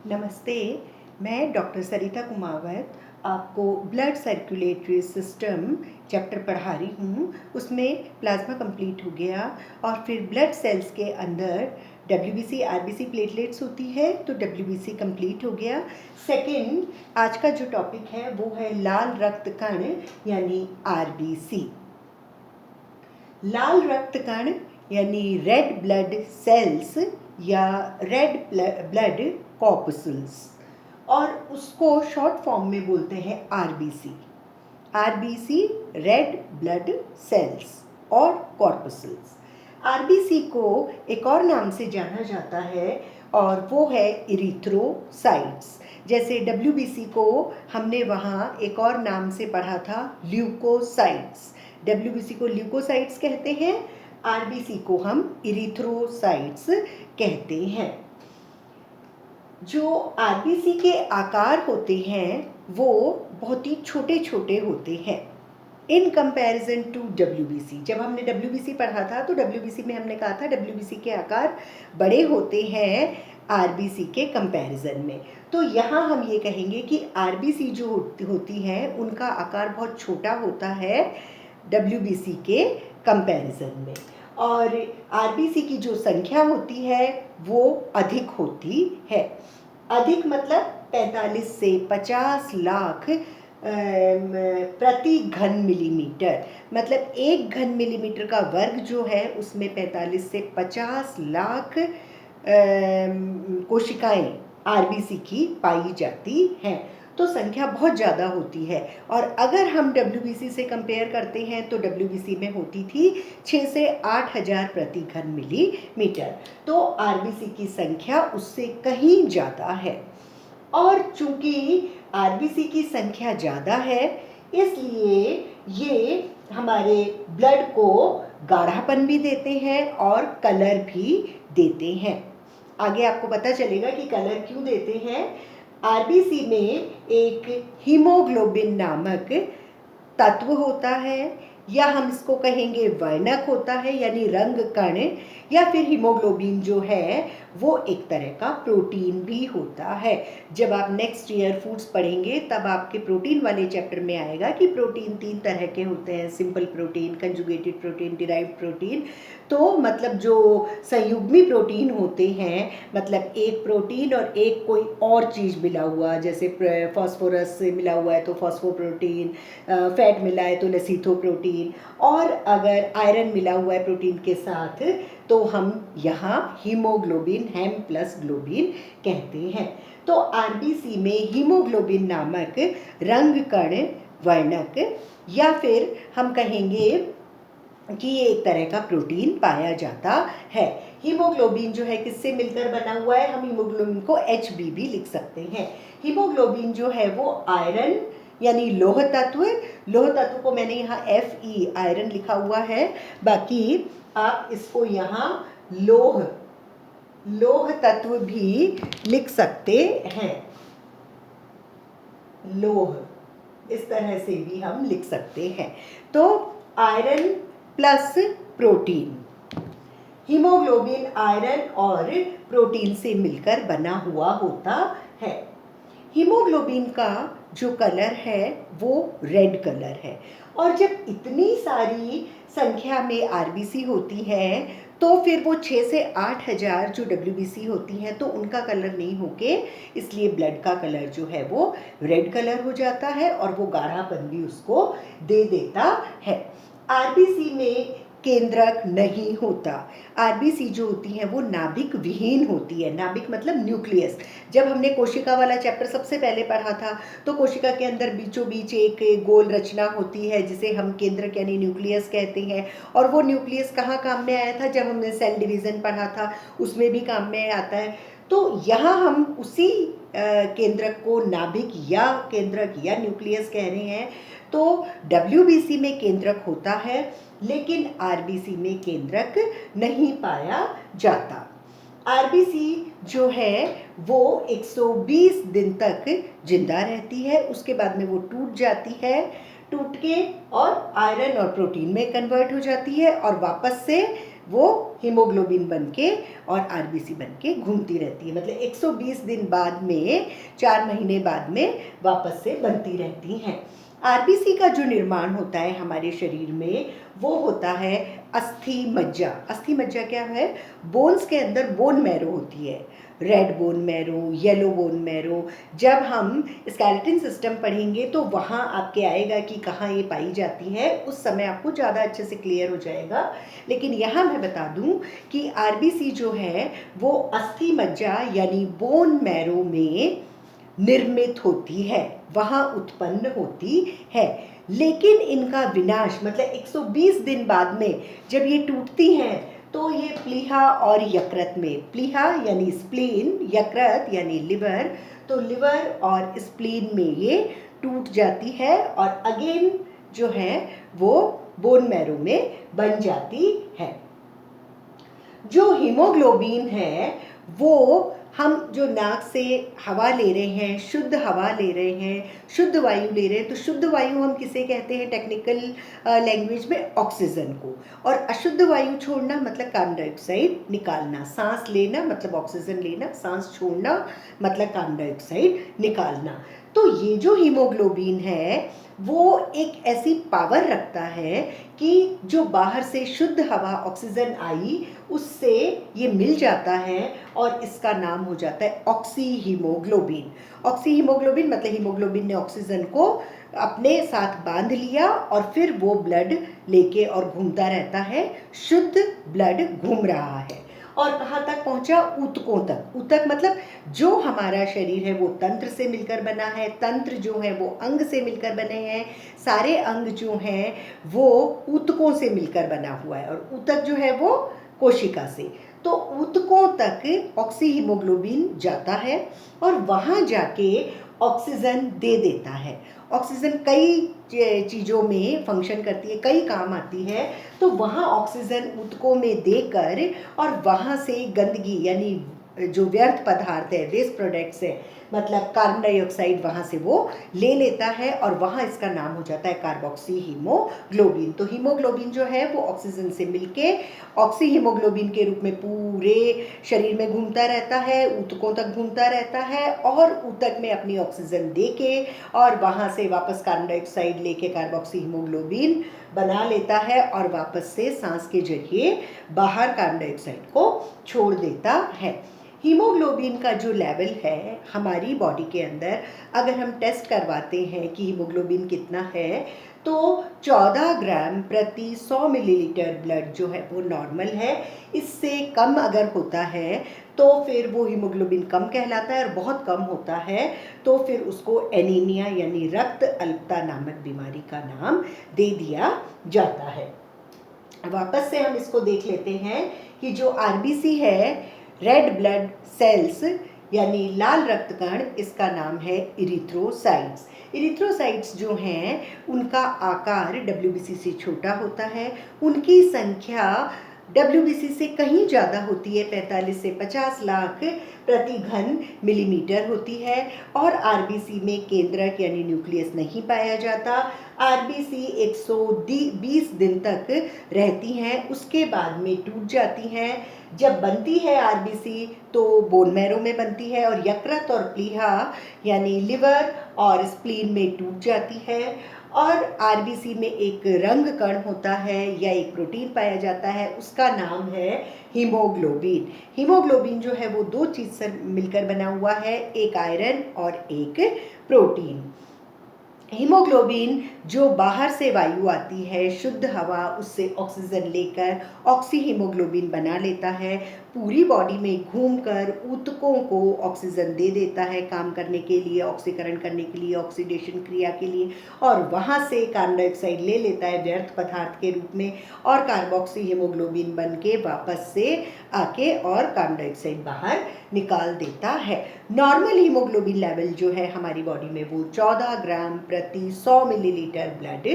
नमस्ते। मैं डॉक्टर सरिता कुमावत आपको ब्लड सर्कुलेटरी सिस्टम चैप्टर पढ़ा रही हूँ। उसमें प्लाज्मा कंप्लीट हो गया और फिर ब्लड सेल्स के अंदर डब्ल्यूबीसी आरबीसी प्लेटलेट्स होती है, तो डब्ल्यूबीसी कंप्लीट हो गया। सेकंड, आज का जो टॉपिक है वो है लाल रक्त कण यानी आरबीसी। लाल रक्त कण यानी रेड ब्लड सेल्स या रेड ब्लड कॉर्पसूल्स, और उसको शॉर्ट फॉर्म में बोलते हैं RBC. RBC red blood cells और कॉर्पसूल्स। आरबीसी को एक और नाम से जाना जाता है और वो है इरिथ्रोसाइट्स। जैसे डब्ल्यूबीसी को हमने वहाँ एक और नाम से पढ़ा था, ल्यूकोसाइट्स। डब्ल्यूबीसी को ल्यूकोसाइट्स कहते हैं, आरबीसी को हम इरिथ्रोसाइट्स कहते हैं। जो आरबीसी के आकार होते हैं वो बहुत ही छोटे छोटे होते हैं इन कंपैरिजन टू डब्ल्यूबीसी। जब हमने डब्ल्यूबीसी पढ़ा था तो डब्ल्यूबीसी में हमने कहा था डब्ल्यूबीसी के आकार बड़े होते हैं आरबीसी के कंपैरिजन में। तो यहाँ हम ये कहेंगे कि आरबीसी जो होती है उनका आकार बहुत छोटा होता है डब्ल्यूबीसी के कंपैरिजन में, और आरबीसी की जो संख्या होती है वो अधिक होती है। अधिक मतलब 45 से 50 लाख प्रति घन मिलीमीटर, मतलब एक घन मिलीमीटर का वर्ग जो है उसमें 45 से 50 लाख कोशिकाएं आरबीसी की पाई जाती हैं। तो संख्या बहुत ज़्यादा होती है। और अगर हम डब्ल्यूबीसी से कंपेयर करते हैं तो डब्ल्यूबीसी में होती थी 6 से 8,000 प्रति घन मिलीमीटर। तो आरबीसी की संख्या उससे कहीं ज़्यादा है। और चूंकि आरबीसी की संख्या ज़्यादा है इसलिए ये हमारे ब्लड को गाढ़ापन भी देते हैं और कलर भी देते हैं। आगे आपको पता चलेगा कि कलर क्यों देते हैं। आरबीसी में एक हीमोग्लोबिन नामक तत्व होता है, या हम इसको कहेंगे वर्णक होता है यानी रंग कण, या फिर हीमोग्लोबिन जो है वो एक तरह का प्रोटीन भी होता है। जब आप नेक्स्ट ईयर फूड्स पढ़ेंगे तब आपके प्रोटीन वाले चैप्टर में आएगा कि प्रोटीन 3 तरह के होते हैं, simple protein, conjugated protein, derived protein. तो मतलब जो संयुग्मी प्रोटीन होते हैं, मतलब एक प्रोटीन और एक कोई और चीज़ मिला हुआ, जैसे फॉस्फोरस मिला हुआ है तो फॉस्फोप्रोटीन, फैट मिला है तो लसीथोप्रोटीन, और अगर आयरन मिला हुआ है प्रोटीन के साथ तो हम यहाँ हीमोग्लोबिन, हेम प्लस ग्लोबिन कहते हैं। तो आरबीसी में हीमोग्लोबिन नामक रंग कण वर्णक, या फिर हम कहेंगे कि ये एक तरह का प्रोटीन पाया जाता है। हीमोग्लोबिन जो है किससे मिलकर बना हुआ है, हम हीमोग्लोबिन को HB भी लिख सकते हैं। हीमोग्लोबिन जो है वो आयरन यानी लोह तत्व को मैंने यहाँ Fe आयरन लिखा हुआ है, बाकी आप इसको यहाँ लोह तत्व भी लिख सकते हैं। लोह, इस तरह से भी हम लिख सकते हैं। तो iron plus protein, haemoglobin iron और प्रोटीन से मिलकर बना हुआ होता है। हीमोग्लोबिन का जो कलर है वो रेड कलर है, और जब इतनी सारी संख्या में आरबीसी होती है तो फिर वो 6 से 8,000 जो डब्ल्यूबीसी होती हैं तो उनका कलर नहीं होके, इसलिए ब्लड का कलर जो है वो रेड कलर हो जाता है और वो गाढ़ापन भी उसको दे देता है। आरबीसी में केंद्रक नहीं होता। आरबीसी जो होती है वो नाभिक विहीन होती है। नाभिक मतलब न्यूक्लियस। जब हमने कोशिका वाला चैप्टर सबसे पहले पढ़ा था तो कोशिका के अंदर बीचों बीच एक गोल रचना होती है जिसे हम केंद्रक यानी न्यूक्लियस कहते हैं, और वो न्यूक्लियस कहाँ काम में आया था, जब हमने सेल डिवीज़न पढ़ा था उसमें भी काम में आता है। तो यहाँ हम उसी केंद्रक को नाभिक या केंद्रक या न्यूक्लियस कह रहे हैं। तो डब्ल्यूबीसी में केंद्रक होता है लेकिन आरबीसी में केंद्रक नहीं पाया जाता। आरबीसी जो है वो 120 दिन तक जिंदा रहती है, उसके बाद में वो टूट जाती है, टूट के और आयरन और प्रोटीन में कन्वर्ट हो जाती है और वापस से वो हीमोग्लोबिन बनके और आरबीसी बनके घूमती रहती है। मतलब 120 दिन बाद में, 4 महीने बाद में वापस से बनती रहती हैं। आरबीसी का जो निर्माण होता है हमारे शरीर में वो होता है अस्थि मज्जा। अस्थि मज्जा क्या है? बोन्स के अंदर बोन मैरो होती है, red bone marrow, yellow bone marrow. जब हम स्केलेटन सिस्टम पढ़ेंगे तो वहाँ आपके आएगा कि कहाँ ये पाई जाती है, उस समय आपको ज़्यादा अच्छे से क्लियर हो जाएगा। लेकिन यहाँ मैं बता दूँ कि आरबीसी जो है वो अस्थि मज्जा यानी बोन मैरो में निर्मित होती है, वहाँ उत्पन्न होती है। लेकिन इनका विनाश मतलब 120 दिन बाद में जब ये टूटती हैं तो ये प्लीहा और यकृत में, प्लीहा यानी स्प्लीन, यकृत यानी लिवर, तो लिवर और स्प्लीन में ये टूट जाती है और अगेन जो है वो बोन मैरो में बन जाती है। जो हीमोग्लोबिन है वो हम जो नाक से हवा ले रहे हैं, शुद्ध हवा ले रहे हैं, शुद्ध वायु ले रहे हैं, तो शुद्ध वायु हम किसे कहते हैं टेक्निकल लैंग्वेज में? ऑक्सीजन को। और अशुद्ध वायु छोड़ना मतलब कार्बन डाइऑक्साइड निकालना। सांस लेना मतलब ऑक्सीजन लेना, सांस छोड़ना मतलब कार्बन डाइऑक्साइड निकालना। तो ये जो हीमोग्लोबिन है वो एक ऐसी पावर रखता है कि जो बाहर से शुद्ध हवा ऑक्सीजन आई उससे ये मिल जाता है और इसका नाम हो जाता है ऑक्सी हीमोग्लोबिन। ऑक्सी हीमोग्लोबिन मतलब हीमोग्लोबिन ने ऑक्सीजन को अपने साथ बांध लिया और फिर वो ब्लड लेके और घूमता रहता है, शुद्ध ब्लड घूम रहा है। और कहाँ तक पहुँचा? ऊतकों तक। ऊतक मतलब जो हमारा शरीर है वो तंत्र से मिलकर बना है, तंत्र जो है वो अंग से मिलकर बने हैं, सारे अंग जो हैं वो ऊतकों से मिलकर बना हुआ है और ऊतक जो है वो कोशिका से। तो ऊतकों तक ऑक्सी हीमोग्लोबिन जाता है और वहाँ जाके ऑक्सीजन दे देता है। ऑक्सीजन कई चीज़ों में फंक्शन करती है, कई काम आती है, तो वहाँ ऑक्सीजन ऊतकों में देकर और वहाँ से गंदगी यानी जो व्यर्थ पदार्थ है, वेस्ट प्रोडक्ट्स है, मतलब कार्बन डाइऑक्साइड वहाँ से वो ले लेता है और वहाँ इसका नाम हो जाता है कार्बोक्सी हीमोग्लोबिन। तो हीमोग्लोबिन जो है वो ऑक्सीजन से मिलके ऑक्सी हीमोग्लोबिन के रूप में पूरे शरीर में घूमता रहता है, ऊतकों तक घूमता रहता है और ऊतक में अपनी ऑक्सीजन देके और वहाँ से वापस कार्बन डाइऑक्साइड लेके कार्बोक्सी हीमोग्लोबिन बना लेता है और वापस से सांस के जरिए बाहर कार्बन डाइऑक्साइड को छोड़ देता है। हीमोग्लोबिन का जो लेवल है हमारी बॉडी के अंदर, अगर हम टेस्ट करवाते हैं कि हीमोग्लोबिन कितना है, तो 14 ग्राम प्रति 100 मिलीलीटर ब्लड जो है वो नॉर्मल है। इससे कम अगर होता है तो फिर वो हीमोग्लोबिन कम कहलाता है और बहुत कम होता है तो फिर उसको एनीमिया यानी रक्त अल्पता नामक बीमारी का नाम दे दिया जाता है। वापस से हम इसको देख लेते हैं कि जो आरबीसी है, रेड ब्लड सेल्स यानी लाल रक्त कण, इसका नाम है इरिथ्रोसाइट्स। इरिथ्रोसाइट्स जो हैं उनका आकार डब्ल्यूबीसी से छोटा होता है, उनकी संख्या डब्ल्यूबीसी से कहीं ज़्यादा होती है, 45 से 50 लाख प्रति घन मिलीमीटर होती है और आरबीसी में केंद्रक यानी न्यूक्लियस नहीं पाया जाता। आरबीसी 120 दिन तक रहती हैं, उसके बाद में टूट जाती हैं। जब बनती है आरबीसी तो बोन मैरो में बनती है और यकृत और प्लीहा यानी लिवर और स्प्लीन में टूट जाती है और आरबीसी में एक रंग कण होता है या एक प्रोटीन पाया जाता है, उसका नाम है हीमोग्लोबिन। हीमोग्लोबिन जो है वो दो चीज़ से मिलकर बना हुआ है, एक आयरन और एक प्रोटीन। हीमोग्लोबिन जो बाहर से वायु आती है, शुद्ध हवा, उससे ऑक्सीजन लेकर ऑक्सी हीमोग्लोबिन बना लेता है, पूरी बॉडी में घूमकर ऊतकों को ऑक्सीजन दे देता है काम करने के लिए, ऑक्सीकरण करने के लिए, ऑक्सीडेशन क्रिया के लिए, और वहाँ से कार्बन डाइऑक्साइड ले लेता है व्यर्थ पदार्थ के रूप में और कार्बोक्सी हीमोग्लोबिन बन के वापस से आके और कार्बन डाइऑक्साइड बाहर निकाल देता है। नॉर्मल हीमोग्लोबिन लेवल जो है हमारी बॉडी में वो 14 ग्राम प्रति 100 मिलीलीटर ब्लड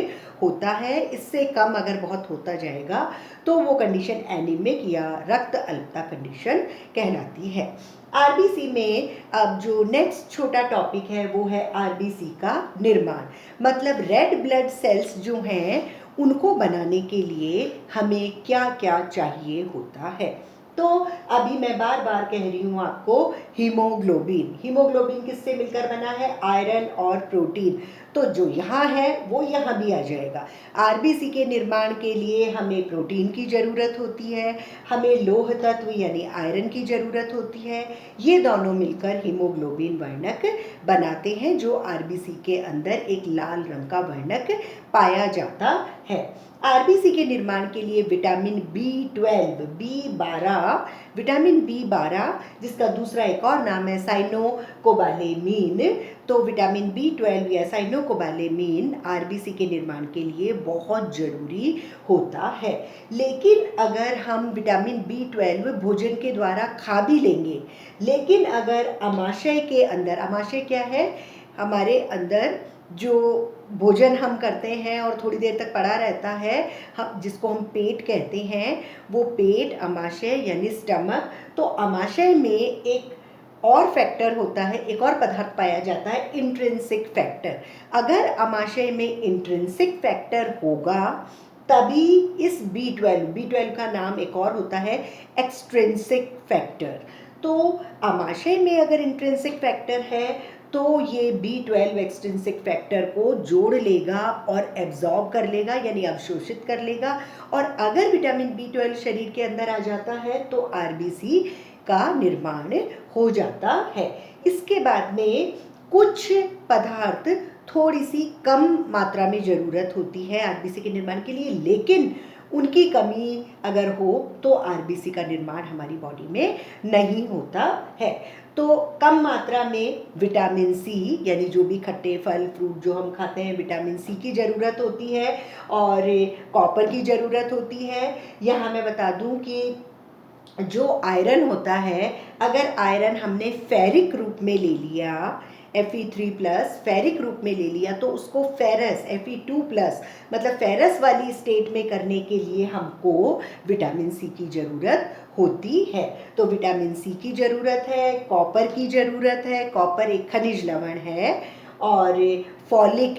होता है। इससे कम अगर बहुत होता जाएगा तो वो कंडीशन एनीमिक या रक्त अल्पता कंडीशन कहलाती है। आरबीसी में अब जो नेक्स्ट छोटा टॉपिक है वो है आरबीसी का निर्माण। मतलब रेड ब्लड सेल्स जो हैं उनको बनाने के लिए हमें क्या क्या चाहिए होता है। तो अभी मैं बार बार कह रही हूँ आपको, हीमोग्लोबिन। हीमोग्लोबिन किससे मिलकर बना है? आयरन और प्रोटीन। तो जो यहाँ है वो यहाँ भी आ जाएगा। आरबीसी के निर्माण के लिए हमें प्रोटीन की ज़रूरत होती है, हमें लौह तत्व यानी आयरन की ज़रूरत होती है। ये दोनों मिलकर हीमोग्लोबिन वर्णक बनाते हैं, जो आरबीसी के अंदर एक लाल रंग का वर्णक पाया जाता है। आरबीसी के निर्माण के लिए vitamin B12, B12, vitamin B12 जिसका दूसरा एक और नाम है साइनोकोबालेमीन, तो विटामिन B12 या साइनोकोबालेमीन आरबीसी के निर्माण के लिए बहुत ज़रूरी होता है। लेकिन अगर हम विटामिन B12 भोजन के द्वारा खा भी लेंगे, लेकिन अगर आमाशय के अंदर, आमाशय क्या है? हमारे अंदर जो भोजन हम करते हैं और थोड़ी देर तक पड़ा रहता है, हम जिसको हम पेट कहते हैं, वो पेट, आमाशय यानी स्टमक। तो आमाशय में एक और फैक्टर होता है, एक और पदार्थ पाया जाता है, इंट्रिंसिक फैक्टर। अगर आमाशय में इंट्रिंसिक फैक्टर होगा तभी इस B12 का नाम एक और होता है एक्सट्रिंसिक फैक्टर। तो आमाशय में अगर इंट्रिंसिक फैक्टर है तो ये B12 एक्सट्रिंसिक फैक्टर को जोड़ लेगा और एब्जॉर्ब कर लेगा यानी अवशोषित कर लेगा। और अगर विटामिन B12 शरीर के अंदर आ जाता है तो आरबीसी का निर्माण हो जाता है। इसके बाद में कुछ पदार्थ थोड़ी सी कम मात्रा में ज़रूरत होती है आरबीसी के निर्माण के लिए, लेकिन उनकी कमी अगर हो तो आरबीसी का निर्माण हमारी बॉडी में नहीं होता है। तो कम मात्रा में विटामिन सी यानी जो भी खट्टे फल फ्रूट जो हम खाते हैं, विटामिन सी की ज़रूरत होती है और कॉपर की ज़रूरत होती है। यहाँ मैं बता दूँ कि जो आयरन होता है, अगर आयरन हमने फेरिक रूप में ले लिया, Fe3+ फेरिक रूप में ले लिया, तो उसको फेरस Fe2+ मतलब फेरस वाली स्टेट में करने के लिए हमको विटामिन सी की ज़रूरत होती है। तो विटामिन सी की ज़रूरत है, कॉपर की ज़रूरत है, कॉपर एक खनिज लवण है, और फॉलिक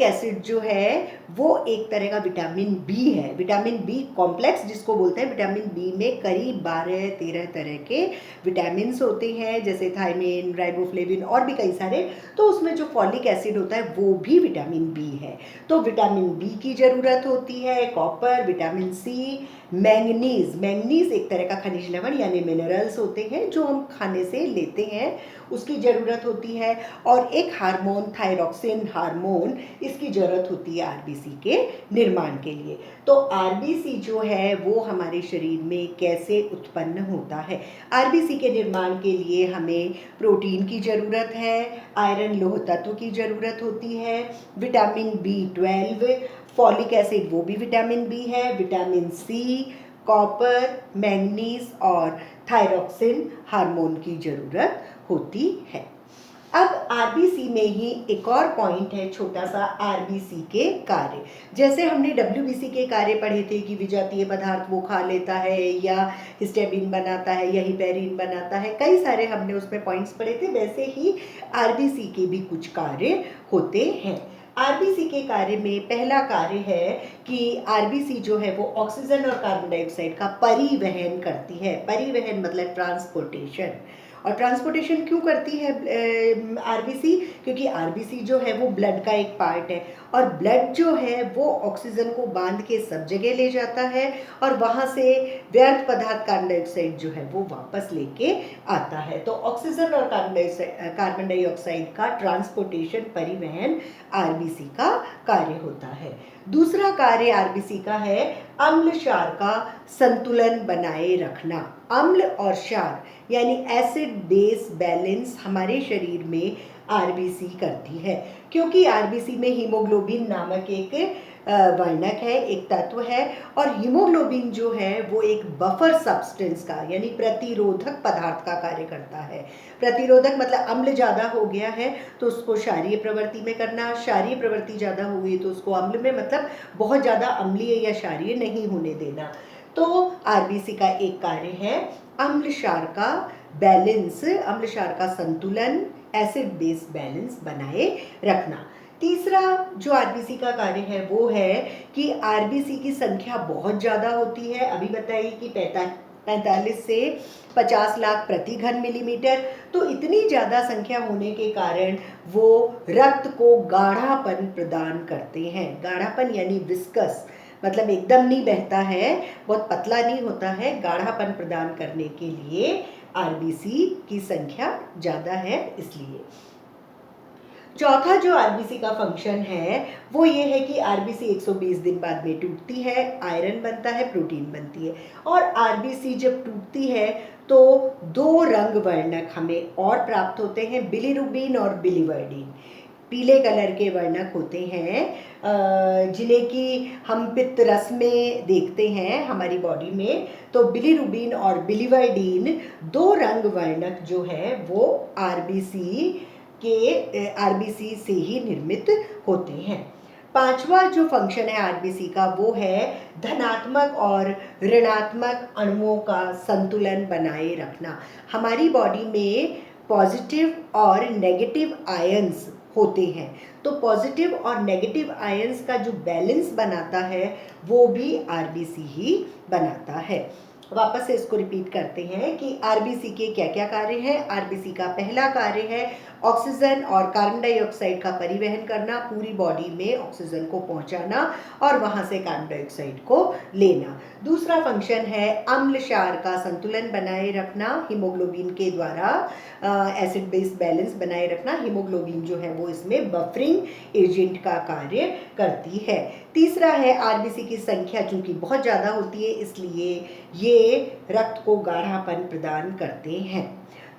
एसिड जो है वो एक तरह का विटामिन बी है। विटामिन बी कॉम्प्लेक्स जिसको बोलते हैं, विटामिन बी में करीब 12-13 तरह के विटामिन होते हैं, जैसे थायमिन, राइबोफ्लेविन और भी कई सारे। तो उसमें जो फॉलिक एसिड होता है वो भी विटामिन बी है। तो विटामिन बी की ज़रूरत होती है, कॉपर, विटामिन सी, मैंगनीज एक तरह का खनिज लवण यानी मिनरल्स होते हैं जो हम खाने से लेते हैं, उसकी ज़रूरत होती है। और एक हार्मोन, थायरॉक्सिन हार्मोन, इसकी ज़रूरत होती है आरबीसी के निर्माण के लिए। तो आरबीसी जो है वो हमारे शरीर में कैसे उत्पन्न होता है? आरबीसी के निर्माण के लिए हमें प्रोटीन की ज़रूरत है, आयरन लौह तत्व की ज़रूरत होती है, विटामिन B12, फॉलिक एसिड वो भी विटामिन बी है, विटामिन सी, कॉपर, मैंगनीज और थायरॉक्सिन हार्मोन की ज़रूरत होती है। अब आरबीसी में ही एक और पॉइंट है छोटा सा, आरबीसी के कार्य। जैसे हमने डब्ल्यूबीसी के कार्य पढ़े थे कि विजातीय पदार्थ वो खा लेता है या हिस्टामिन बनाता है या हिपेरिन बनाता है, कई सारे हमने उसमें पॉइंट्स पढ़े थे। वैसे ही आरबीसी के भी कुछ कार्य होते हैं। आरबीसी के कार्य में पहला कार्य है कि आरबीसी जो है वो ऑक्सीजन और कार्बन डाइऑक्साइड का परिवहन करती है। परिवहन मतलब ट्रांसपोर्टेशन। और ट्रांसपोर्टेशन क्यों करती है आरबीसी? क्योंकि आरबीसी जो है वो ब्लड का एक पार्ट है, और ब्लड जो है वो ऑक्सीजन को बांध के सब जगह ले जाता है, और वहाँ से व्यर्थ पदार्थ कार्बन डाइऑक्साइड जो है वो वापस लेके आता है। तो ऑक्सीजन और कार्बन डाइऑक्साइड का ट्रांसपोर्टेशन, परिवहन आरबीसी का कार्य होता है। दूसरा कार्य आरबीसी का है अम्ल क्षार का संतुलन बनाए रखना। अम्ल और क्षार यानी एसिड बेस बैलेंस हमारे शरीर में आरबीसी करती है, क्योंकि आरबीसी में हीमोग्लोबिन नामक एक वर्णक है, एक तत्व है। और हीमोग्लोबिन जो है वो एक बफर सब्सटेंस का यानी प्रतिरोधक पदार्थ का कार्य करता है। प्रतिरोधक मतलब अम्ल ज़्यादा हो गया है तो उसको क्षारीय प्रवृत्ति में करना, क्षारीय प्रवृत्ति ज़्यादा हो गई तो उसको अम्ल में, मतलब बहुत ज़्यादा अम्लीय या क्षारीय नहीं होने देना। तो आरबीसी का एक कार्य है अम्ल क्षार का बैलेंस, अम्ल क्षार का संतुलन, एसिड बेस बैलेंस बनाए रखना। तीसरा जो आरबीसी का कार्य है वो है कि आरबीसी की संख्या बहुत ज़्यादा होती है। अभी बताइए कि 45 से 50 लाख प्रति घन मिलीमीटर। तो इतनी ज़्यादा संख्या होने के कारण वो रक्त को गाढ़ापन प्रदान करते हैं। गाढ़ापन यानी विस्कस, मतलब एकदम नहीं बहता है, बहुत पतला नहीं होता है। गाढ़ापन प्रदान करने के लिए आरबीसी की संख्या ज़्यादा है इसलिए। चौथा जो आरबीसी का फंक्शन है वो ये है कि आरबीसी 120 दिन बाद में टूटती है, आयरन बनता है, प्रोटीन बनती है। और आरबीसी जब टूटती है तो दो रंग वर्णक हमें और प्राप्त होते हैं, बिलीरुबिन और बिलीवर्डिन। पीले कलर के वर्णक होते हैं जिन्हें कि हम पित्त रस में देखते हैं हमारी बॉडी में। तो बिलीरुबिन और बिलीवर्डिन दो रंग वर्णक जो है वो आरबीसी से ही निर्मित होते हैं। पांचवा जो फंक्शन है आरबीसी का वो है धनात्मक और ऋणात्मक अणुओं का संतुलन बनाए रखना। हमारी बॉडी में पॉजिटिव और नेगेटिव आयंस होते हैं, तो पॉजिटिव और नेगेटिव आयंस का जो बैलेंस बनाता है वो भी आरबीसी ही बनाता है। वापस से इसको रिपीट करते हैं कि आरबीसी के क्या क्या कार्य हैं। आरबीसी का पहला कार्य है ऑक्सीजन और कार्बन डाइऑक्साइड का परिवहन करना, पूरी बॉडी में ऑक्सीजन को पहुंचाना और वहां से कार्बन डाइऑक्साइड को लेना। दूसरा फंक्शन है अम्ल क्षार का संतुलन बनाए रखना, हीमोग्लोबिन के द्वारा एसिड बेस बैलेंस बनाए रखना। हीमोग्लोबिन जो है वो इसमें बफरिंग एजेंट का कार्य करती है। तीसरा है आरबीसी की संख्या चूंकि बहुत ज़्यादा होती है इसलिए ये रक्त को गाढ़ापन प्रदान करते हैं।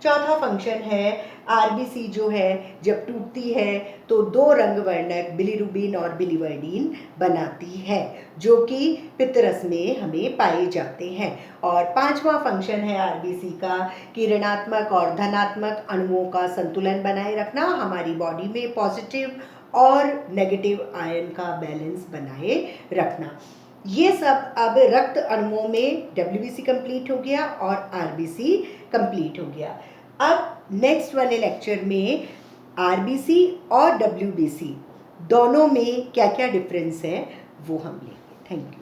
चौथा फंक्शन है आरबीसी जो है जब टूटती है तो दो रंग वर्णक बिलीरुबिन और बिलीवर्डिन बनाती है जो कि पित्तरस में हमें पाए जाते हैं। और पांचवा फंक्शन है आरबीसी का कि ऋणात्मक और धनात्मक अणुओं का संतुलन बनाए रखना, हमारी बॉडी में पॉजिटिव और नेगेटिव आयन का बैलेंस बनाए रखना। ये सब अब रक्त अणुओं में डब्ल्यूबीसी कंप्लीट हो गया और आरबीसी कंप्लीट हो गया। अब नेक्स्ट वाले लेक्चर में आरबीसी और डब्ल्यूबीसी दोनों में क्या क्या डिफरेंस है वो हम लेंगे। Thank you.